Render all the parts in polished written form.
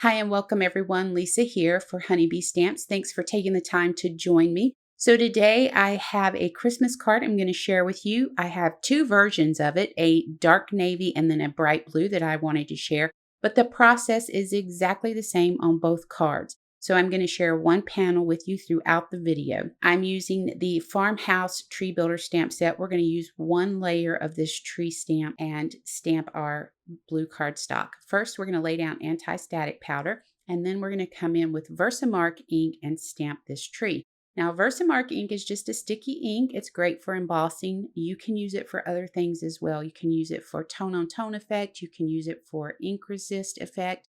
Hi and welcome everyone. Lisa here for Honeybee Stamps. Thanks for taking the time to join me. So today I have a Christmas card I'm going to share with you. I have two versions of it, a dark navy and then a bright blue that I wanted to share, but the process is exactly the same on both cards. So I'm going to share one panel with you throughout the video. I'm using the Farmhouse Tree Builder stamp set. We're going to use one layer of this tree stamp and stamp our blue cardstock. First, we're going to lay down anti-static powder, and then we're going to come in with Versamark ink and stamp this tree. Now, Versamark ink is just a sticky ink. It's great for embossing. You can use it for other things as well. You can use it for tone-on-tone effect. You can use it for ink resist effect.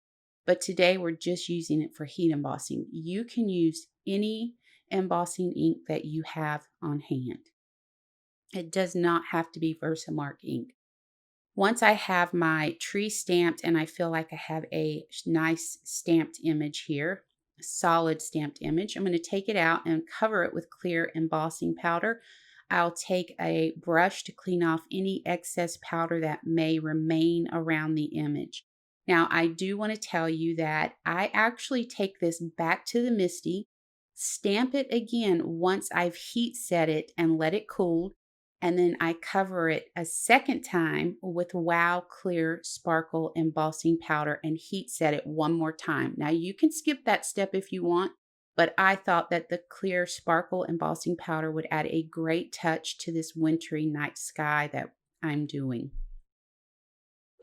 But today we're just using it for heat embossing. You can use any embossing ink that you have on hand. It does not have to be Versamark ink. Once I have my tree stamped and I feel like I have a nice stamped image here, a solid stamped image, I'm going to take it out and cover it with clear embossing powder. I'll take a brush to clean off any excess powder that may remain around the image. Now, I do want to tell you that I actually take this back to the MISTI, stamp it again once I've heat set it and let it cool, and then I cover it a second time with Wow Clear Sparkle Embossing Powder and heat set it one more time. Now, you can skip that step if you want, but I thought that the Clear Sparkle Embossing Powder would add a great touch to this wintry night sky that I'm doing.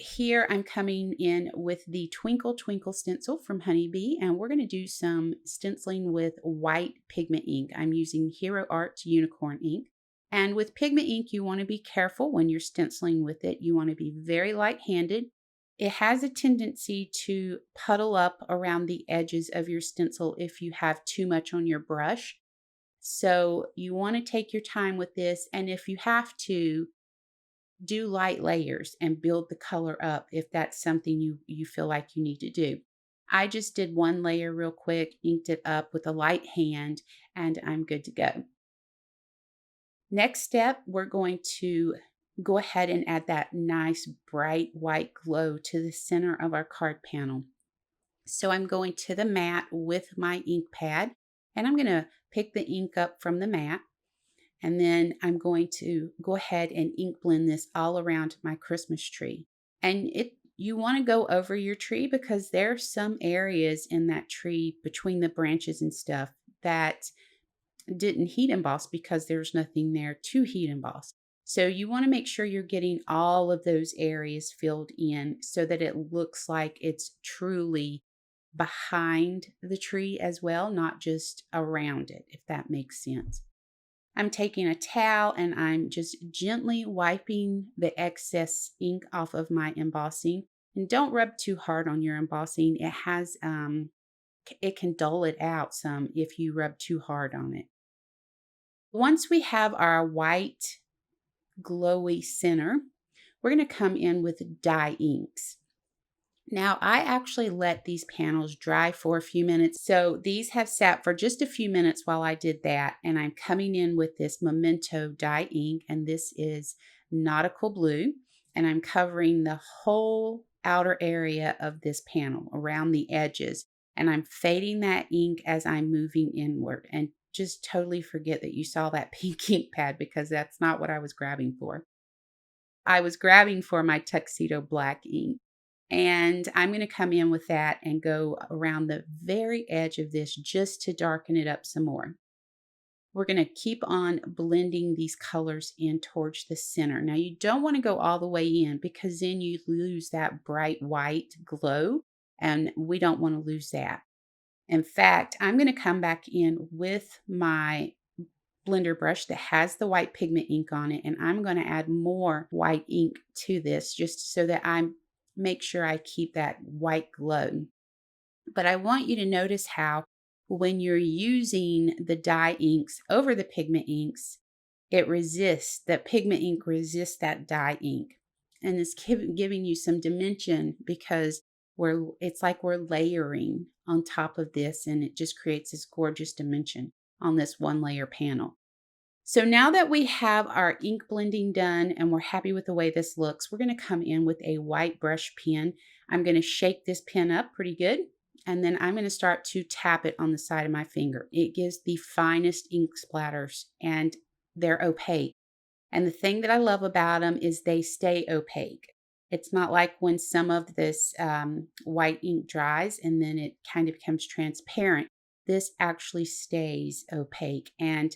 Here I'm coming in with the Twinkle Twinkle stencil from Honeybee, and we're going to do some stenciling with white pigment ink. I'm using Hero Arts Unicorn ink. And with pigment ink, you want to be careful when you're stenciling with it. You want to be very light-handed. It has a tendency to puddle up around the edges of your stencil if you have too much on your brush. So you want to take your time with this, and if you have to, do light layers and build the color up if that's something you feel like you need to do. I just did one layer real quick, inked it up with a light hand, and I'm good to go. Next step, we're going to go ahead and add that nice bright white glow to the center of our card panel. So I'm going to the mat with my ink pad, and I'm going to pick the ink up from the mat. And then I'm going to go ahead and ink blend this all around my Christmas tree. And you want to go over your tree because there are some areas in that tree between the branches and stuff that didn't heat emboss because there's nothing there to heat emboss. So you want to make sure you're getting all of those areas filled in so that it looks like it's truly behind the tree as well, not just around it, if that makes sense. I'm taking a towel and I'm just gently wiping the excess ink off of my embossing. And don't rub too hard on your embossing. It can dull it out some if you rub too hard on it. Once we have our white glowy center, we're going to come in with dye inks. Now, I actually let these panels dry for a few minutes. So these have sat for just a few minutes while I did that. And I'm coming in with this Memento dye ink. And this is Nautical Blue. And I'm covering the whole outer area of this panel around the edges. And I'm fading that ink as I'm moving inward. And just totally forget that you saw that pink ink pad because that's not what I was grabbing for. I was grabbing for my Tuxedo black ink. And I'm going to come in with that and go around the very edge of this just to darken it up some more. We're going to keep on blending these colors in towards the center. Now, you don't want to go all the way in because then you lose that bright white glow, and we don't want to lose that. In fact, I'm going to come back in with my blender brush that has the white pigment ink on it, and I'm going to add more white ink to this just so that I make sure I keep that white glow. But I want you to notice how when you're using the dye inks over the pigment inks, it resists, that pigment ink resists that dye ink. And it's giving you some dimension because it's like we're layering on top of this, and it just creates this gorgeous dimension on this one layer panel. So now that we have our ink blending done and we're happy with the way this looks, we're going to come in with a white brush pen. I'm going to shake this pen up pretty good, and then I'm going to start to tap it on the side of my finger. It gives the finest ink splatters, and they're opaque. And the thing that I love about them is they stay opaque. It's not like when some of this white ink dries and then it kind of becomes transparent. This actually stays opaque and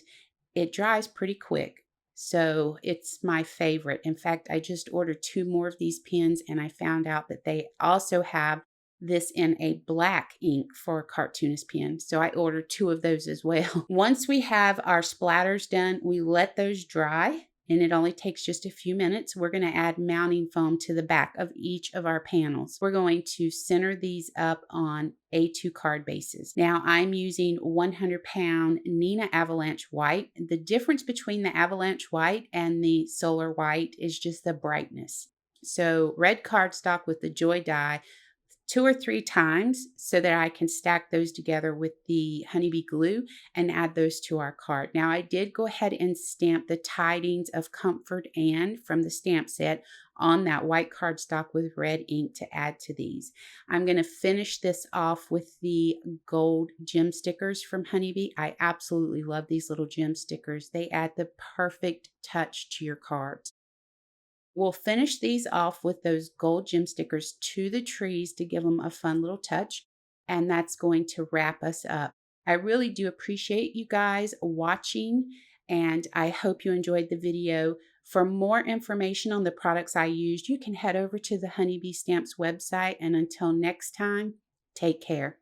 it dries pretty quick. So it's my favorite. In fact, I just ordered 2 more of these pens and I found out that they also have this in a black ink for a Cartoonist pen. So I ordered 2 of those as well. Once we have our splatters done, we let those dry. And it only takes just a few minutes. We're going to add mounting foam to the back of each of our panels. We're going to center these up on A2 card bases. Now I'm using 100-pound Neenah Avalanche White. The difference between the Avalanche White and the Solar White is just the brightness. So red cardstock with the Joy die 2 or 3 times so that I can stack those together with the honeybee glue and add those to our card. Now I did go ahead and stamp the Tidings of Comfort and from the stamp set on that white cardstock with red ink to add to these. I'm going to finish this off with the gold gem stickers from Honeybee. I absolutely love these little gem stickers. They add the perfect touch to your cards. We'll finish these off with those gold gem stickers to the trees to give them a fun little touch, and that's going to wrap us up. I really do appreciate you guys watching, and I hope you enjoyed the video. For more information on the products I used, you can head over to the Honeybee Stamps website, and until next time, take care.